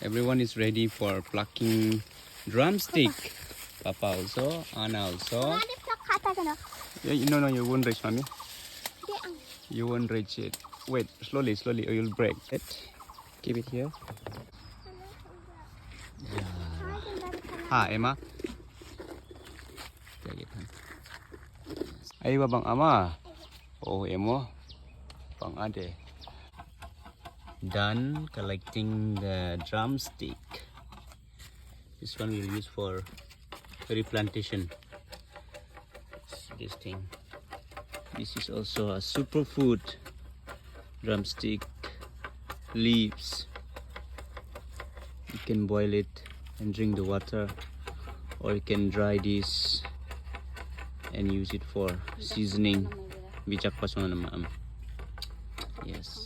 Everyone is ready for plucking drumstick. Papa also, Anna also. No, you won't reach, mommy. You won't reach it. Wait, slowly, or you'll break it. Keep it here. Emma. Ayo bang ama. Oh, emo. Bang ade. Done collecting the drumstick. This one we'll use for replantation. This thing. This is also a superfood. Drumstick leaves. You can boil it and drink the water, or you can dry this and use it for seasoning. Bijak pa sa mga ma'am. Yes.